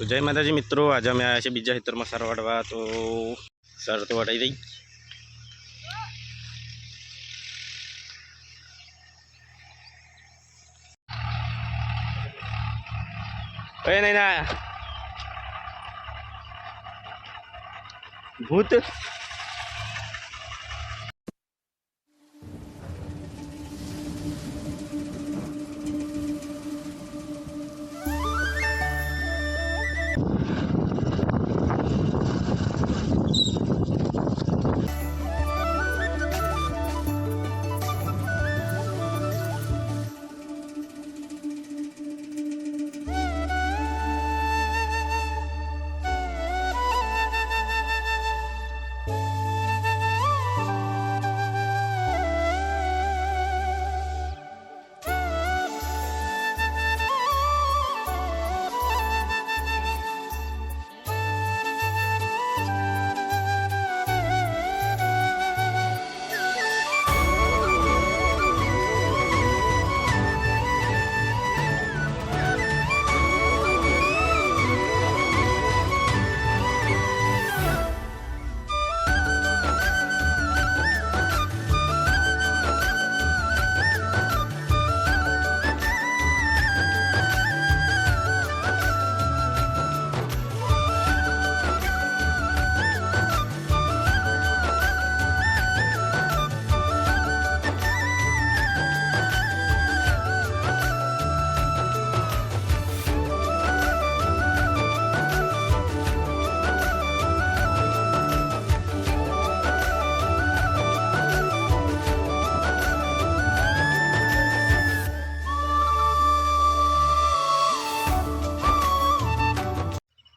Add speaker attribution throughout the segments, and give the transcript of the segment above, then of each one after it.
Speaker 1: तो जय माताजी मित्रों, आज अमे आया छे बीजा खेतर में सार वाड़वा। तो सार तो वाटाई रही। नहीं ना भूत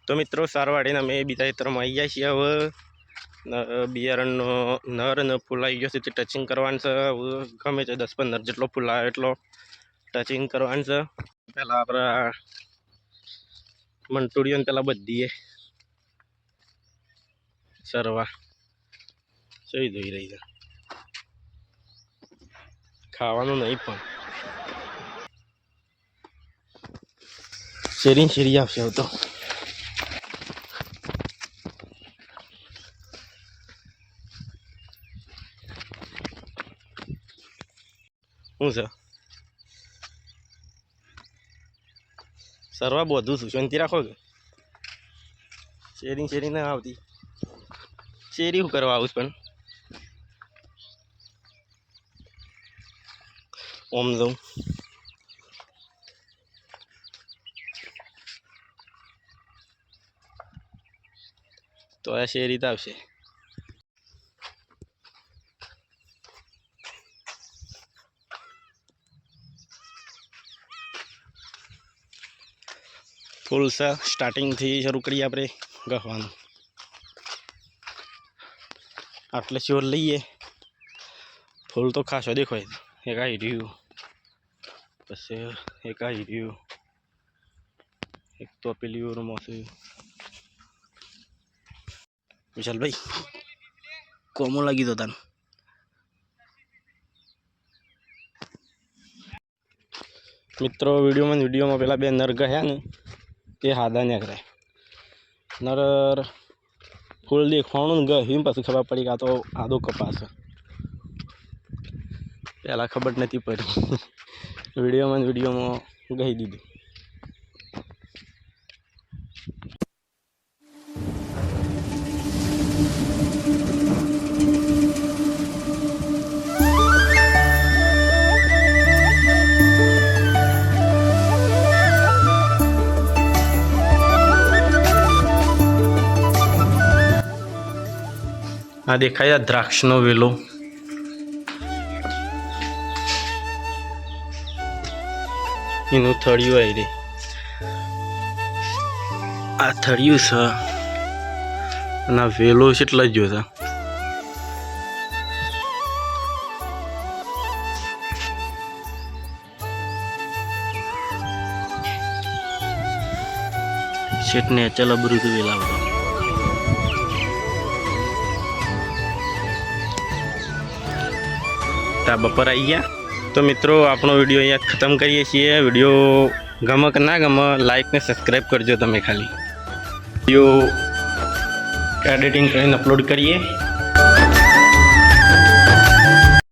Speaker 1: तो मित्रों सारवाड़ी अमे बीजा खेतर में आई जाए हवे बियारण नर ने फूल आई गयो टचिंग करवानुं छे। गमे ते 10-15 जेटलो फूल आवे एटलो टचिंग करवानुं छे। पहला आपरा मंटूड़ियों ने पहला बधीए सरवा सही धोई रही है। खावानुं नहीं पण शेरी शेरी आवशे तो सरवा बोधू छू शांति राखो के शेरी शेरी ना आवती शेरी शू करवा आऊँ पण ओम जाऊँ तो आ शेरी तो आवशे। फूल से स्टार्टिंग थी शुरू करिए अपने गहवानुं। आटले श्योर लीए फूल तो खासो देखो एक आई रह्यु पछी एक आई रह्यु एक तो पेली ओरमां छे। विशाल भाई कोमो लगी तो तन मित्रों वीडियो में पेला बे नर गया ने ते हादा निकळे नर फूल देखवाणुं गह्युं पाछुं खबर पड़ी का तो आदो कपास पहला खबर नहीं पड़ी वीडियो में गही दीधुं। आ देखाय द्राक्ष नो वेलो इनु थड़ियो आई रे आ थड़ियो छ ना वेलो કેટલો જો છે। શેટ ને ચલો બરુદ વેલા बपर आई गया। तो मित्रों आपनो वीडियो अहींया खत्म करीए छीए। वीडियो गमे के ना गमे लाइक ने सब्सक्राइब करजो तमे खाली। વિડીયો એડિટિંગ કરીને અપલોડ કરીએ